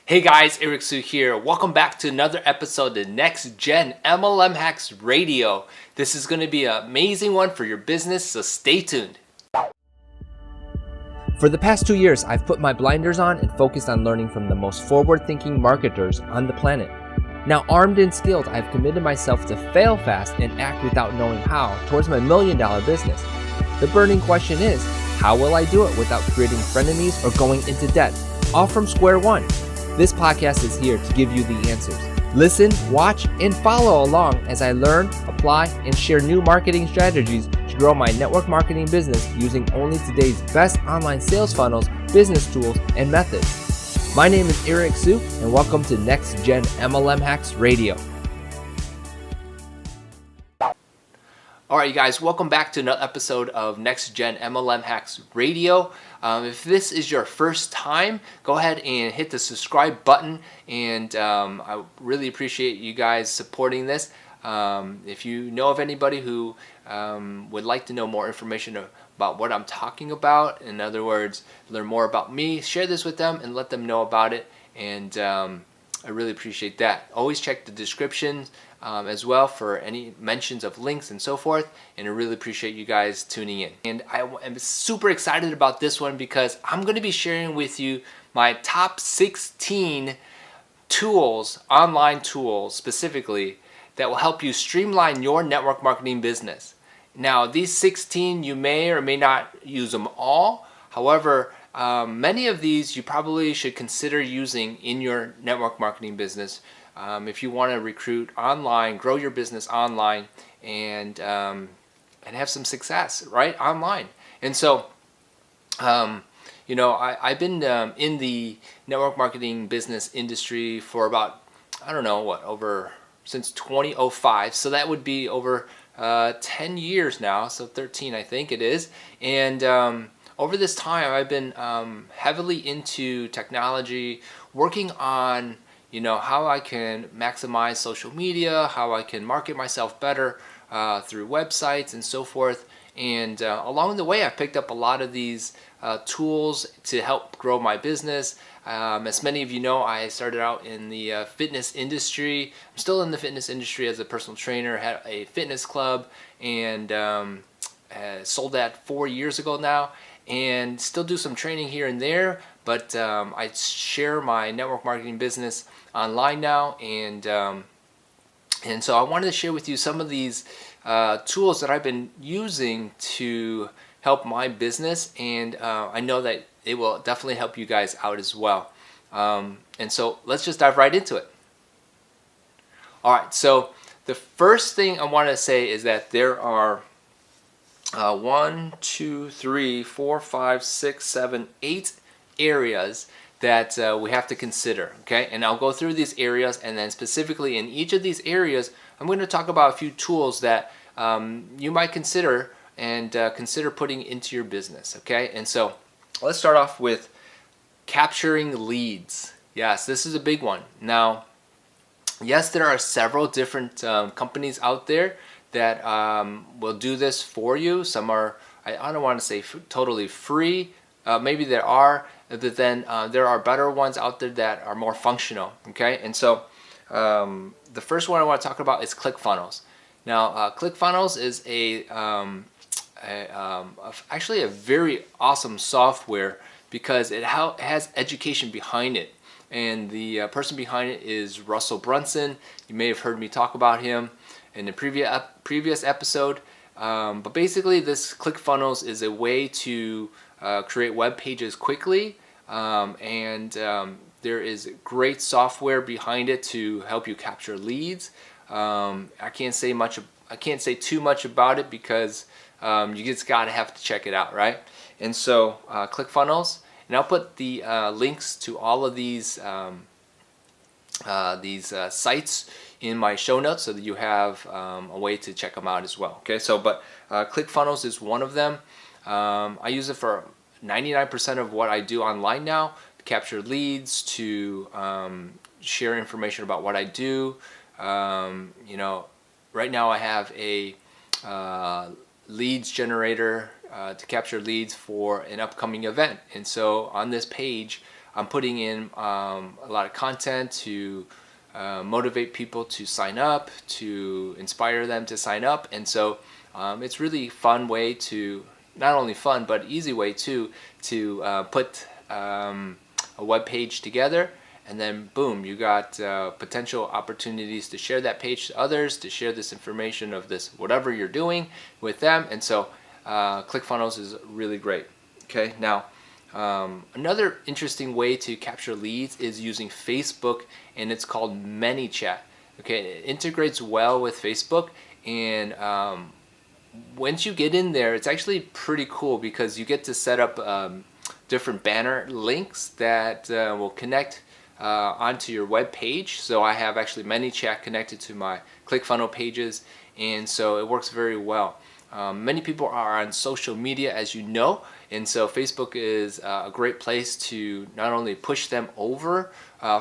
Hey guys, Eric Su here. Welcome back to another episode of Next Gen MLM Hacks Radio. This is going to be an amazing one for your business, so stay tuned. For the past 2 years, I've put my blinders on and focused on learning from the most forward-thinking marketers on the planet. Now, armed and skilled, I've committed myself to fail fast and act without knowing how towards my $1 million business. The burning question is, how will I do it without creating frenemies or going into debt, all from square one? This podcast is here to give you the answers. Listen, watch, and follow along as I learn, apply, and share new marketing strategies to grow my network marketing business using only today's best online sales funnels, business tools, and methods. My name is Eric Su, and welcome to Next Gen MLM Hacks Radio. All right, you guys, welcome back to another episode of Next Gen MLM Hacks Radio. If this is your first time, go ahead and hit the subscribe button, and I really appreciate you guys supporting this. If you know of anybody who would like to know more information about what I'm talking about, in other words, learn more about me, share this with them and let them know about it, and I really appreciate that. Always check the description as well for any mentions of links and so forth, and I really appreciate you guys tuning in. And I am super excited about this one because I'm going to be sharing with you my top 16 tools, online tools specifically, that will help you streamline your network marketing business. Now, these 16, you may or may not use them all. However, many of these you probably should consider using in your network marketing business if you want to recruit online, grow your business online, and have some success, right, online. And so, I've been in the network marketing business industry for about, since 2005. So that would be over 10 years now, so 13 I think it is. And over this time, I've been heavily into technology, working on how I can maximize social media, how I can market myself better through websites and so forth. And along the way, I've picked up a lot of these tools to help grow my business. As many of you know, I started out in the fitness industry. I'm still in the fitness industry as a personal trainer, had a fitness club, and sold that 4 years ago now, and still do some training here and there, but I share my network marketing business online now, and so I wanted to share with you some of these tools that I've been using to help my business, and I know that it will definitely help you guys out as well. And so let's just dive right into it. All right, so the first thing I want to say is that there are 1, 2, 3, 4, 5, 6, 7, 8 areas that we have to consider, okay? And I'll go through these areas, and then specifically in each of these areas, I'm going to talk about a few tools that you might consider and consider putting into your business, okay? And so let's start off with capturing leads. Yes, this is a big one. Now, yes, there are several different companies out there that will do this for you. Some are, I don't want to say totally free. Maybe there are, but then there are better ones out there that are more functional, okay? And so the first one I want to talk about is Clickfunnels. Now, Clickfunnels is actually a very awesome software because it has education behind it. And the person behind it is Russell Brunson. You may have heard me talk about him in the previous episode. But basically, this Clickfunnels is a way to create web pages quickly, and there is great software behind it to help you capture leads. I can't say too much about it because you just gotta have to check it out, right? And so Clickfunnels, and I'll put the links to all of these sites in my show notes so that you have a way to check them out as well. Okay, so but Clickfunnels is one of them. I use it for 99% of what I do online now, to capture leads, to share information about what I do. Right now I have a leads generator to capture leads for an upcoming event, and so on this page I'm putting in a lot of content to motivate people to sign up, to inspire them to sign up. And so it's really fun way to, not only fun, but easy way too, to put a web page together, and then boom, you got potential opportunities to share that page to others, to share this information of this whatever you're doing with them. And so Clickfunnels is really great. Okay, now another interesting way to capture leads is using Facebook, and it's called ManyChat. Okay, it integrates well with Facebook, and once you get in there, it's actually pretty cool because you get to set up different banner links that will connect onto your web page. So I have actually ManyChat connected to my ClickFunnels pages, and so it works very well. Many people are on social media, as you know, and so Facebook is a great place to not only push them over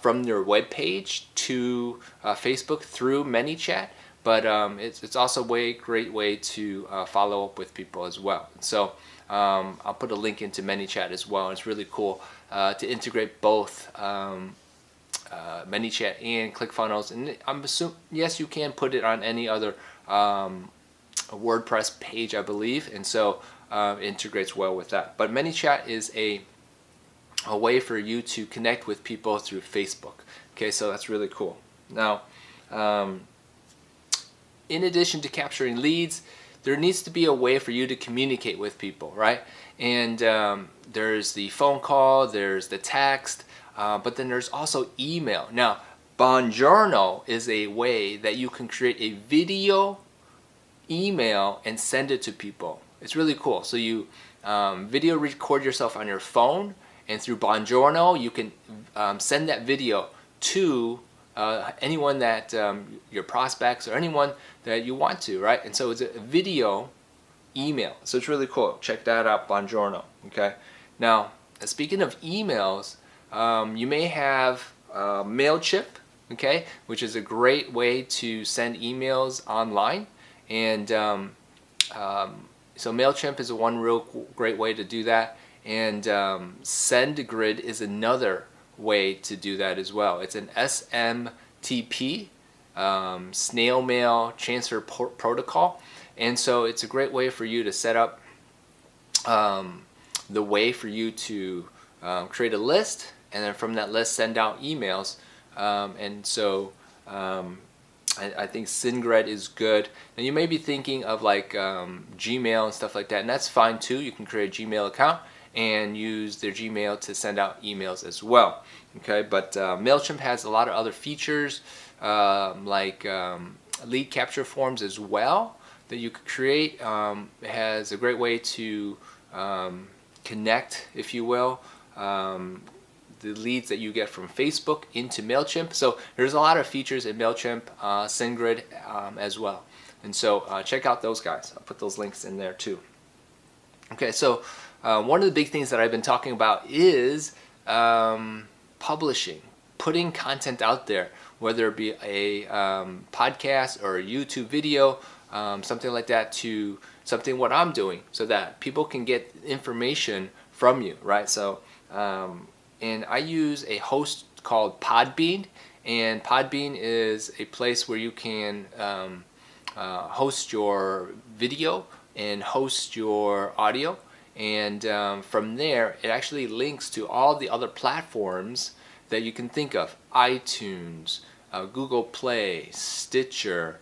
from their web page to Facebook through ManyChat, but it's also a great way to follow up with people as well. So I'll put a link into ManyChat as well. It's really cool to integrate both ManyChat and ClickFunnels. And I'm assuming, yes, you can put it on any other WordPress page, I believe, and so it integrates well with that. But ManyChat is a way for you to connect with people through Facebook. Okay, so that's really cool. Now, in addition to capturing leads, there needs to be a way for you to communicate with people, right? And there's the phone call, there's the text, but then there's also email. Now, Buongiorno is a way that you can create a video email and send it to people. It's really cool. So you video record yourself on your phone, and through Buongiorno you can send that video to anyone that your prospects or anyone that you want to, right? And so it's a video email. So it's really cool. Check that out, Buongiorno. Okay. Now, speaking of emails, you may have MailChimp, okay, which is a great way to send emails online. And so MailChimp is one real great way to do that. And SendGrid is another way to do that as well. It's an SMTP, snail mail transfer protocol. And so it's a great way for you to set up the way for you to create a list, and then from that list send out emails. And so I think SendGrid is good. Now you may be thinking of like Gmail and stuff like that, and that's fine too. You can create a Gmail account and use their Gmail to send out emails as well. Okay, but MailChimp has a lot of other features like lead capture forms as well that you could create. It has a great way to connect, if you will, the leads that you get from Facebook into MailChimp. So there's a lot of features in MailChimp, SendGrid as well. And so check out those guys. I'll put those links in there too. Okay, so one of the big things that I've been talking about is publishing, putting content out there, whether it be a podcast or a YouTube video, something like that, to something what I'm doing, so that people can get information from you, right? So and I use a host called Podbean, and Podbean is a place where you can host your video and host your audio, and from there it actually links to all the other platforms that you can think of: iTunes, Google Play, Stitcher,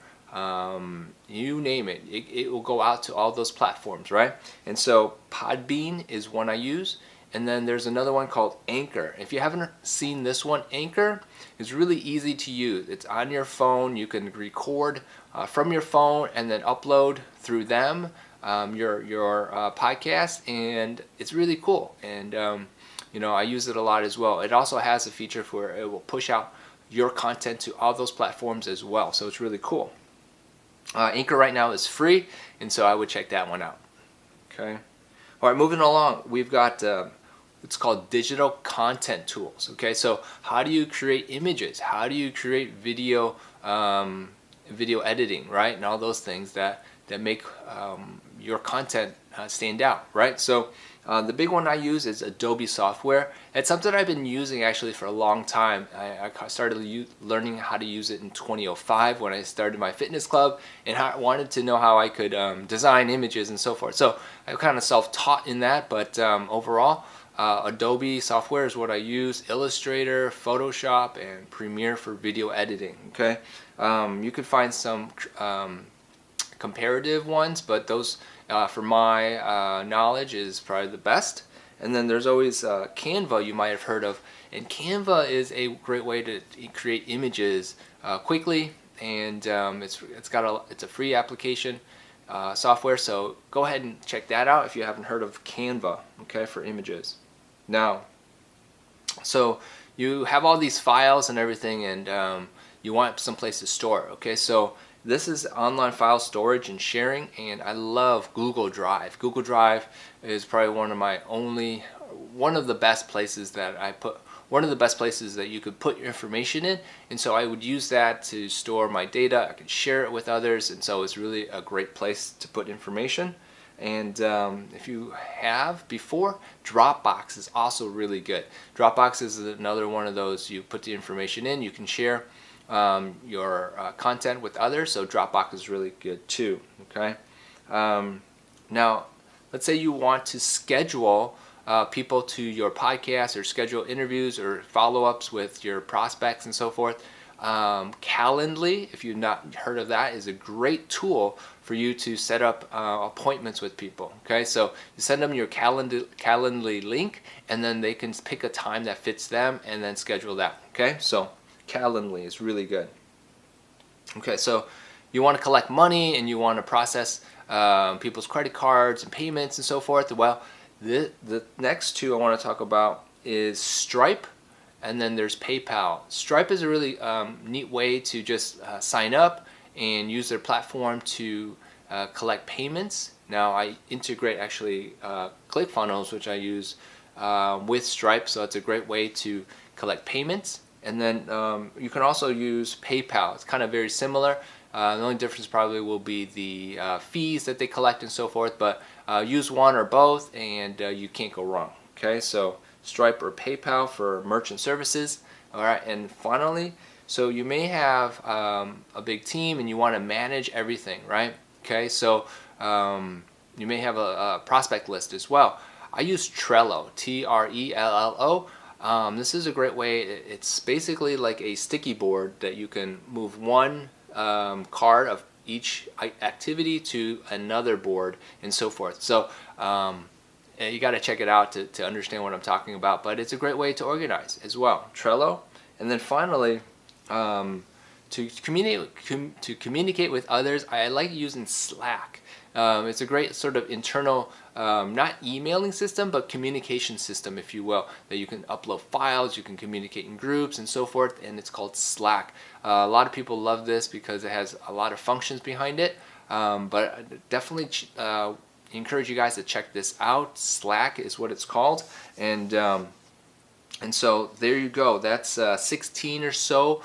you name it. It will go out to all those platforms, right? And so Podbean is one I use. And then there's another one called Anchor. If you haven't seen this one, Anchor is really easy to use. It's on your phone. You can record from your phone and then upload through them your podcast, and it's really cool. And you know, I use it a lot as well. It also has a feature where it will push out your content to all those platforms as well. So it's really cool. Anchor right now is free, and so I would check that one out. Okay. All right, moving along, we've got it's called digital content tools. Okay, so how do you create images? How do you create video, video editing, right? And all those things that make your content stand out, right? So The big one I use is Adobe software. It's something I've been using actually for a long time. I started learning how to use it in 2005 when I started my fitness club, and I wanted to know how I could design images and so forth. So I kind of self-taught in that, but overall, Adobe software is what I use. Illustrator, Photoshop, and Premiere for video editing. Okay, you could find some comparative ones, but those for my knowledge is probably the best. And then there's always Canva, you might have heard of, and Canva is a great way to create images quickly, and it's a free application software, so go ahead and check that out if you haven't heard of Canva, okay, for images. Now, so you have all these files and everything, and you want some place to store, okay? So this is online file storage and sharing, and I love Google Drive. Google Drive is probably one of the best places that you could put your information in, and so I would use that to store my data. I can share it with others, and so it's really a great place to put information. And if you have before, Dropbox is also really good. Dropbox is another one of those, you put the information in, you can share your content with others, so Dropbox is really good too. Okay. Now, let's say you want to schedule people to your podcast, or schedule interviews or follow-ups with your prospects and so forth. Calendly, if you've not heard of that, is a great tool for you to set up appointments with people. Okay, so you send them your Calendly link, and then they can pick a time that fits them and then schedule that. Okay, so Calendly is really good. Okay, so you want to collect money and you want to process people's credit cards and payments and so forth. Well, the next two I want to talk about is Stripe, and then there's PayPal. Stripe is a really neat way to just sign up and use their platform to collect payments. Now I integrate actually Clickfunnels, which I use with Stripe, so it's a great way to collect payments. And then you can also use PayPal. It's kind of very similar. The only difference probably will be the fees that they collect and so forth, but use one or both and you can't go wrong. Okay, so Stripe or PayPal for merchant services. All right, and finally, so you may have a big team and you want to manage everything, right? Okay, so you may have a prospect list as well. I use Trello, Trello. This is a great way. It's basically like a sticky board that you can move one card of each activity to another board and so forth. So you got to check it out to understand what I'm talking about, but it's a great way to organize as well. Trello. And then finally, to communicate with others, I like using Slack. It's a great sort of internal, not emailing system, but communication system, if you will, that you can upload files, you can communicate in groups and so forth, and it's called Slack. A lot of people love this because it has a lot of functions behind it, but I definitely encourage you guys to check this out. Slack is what it's called, and so there you go. That's 16 or so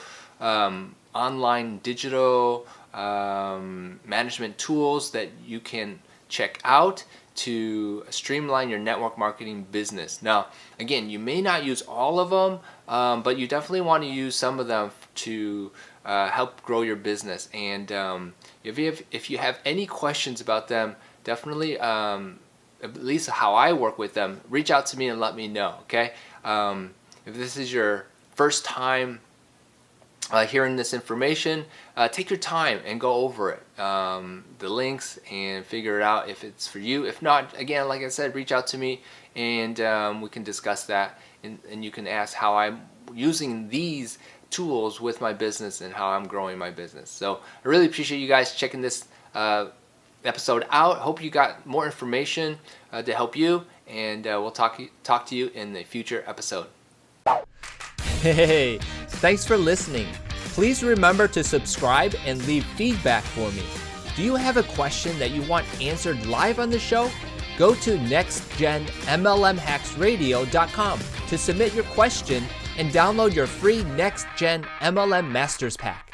online digital management tools that you can check out to streamline your network marketing business. Now, again, you may not use all of them, but you definitely want to use some of them to help grow your business. And if you have any questions about them, definitely, at least how I work with them, reach out to me and let me know. Okay, if this is your first time hearing this information, take your time and go over it, the links, and figure it out if it's for you. If not, again, like I said, reach out to me and we can discuss that, and you can ask how I'm using these tools with my business and how I'm growing my business. So I really appreciate you guys checking this episode out. Hope you got more information to help you, and we'll talk to you in the future episode. Hey, thanks for listening. Please remember to subscribe and leave feedback for me. Do you have a question that you want answered live on the show? Go to nextgenmlmhacksradio.com to submit your question and download your free Next Gen MLM Masters Pack.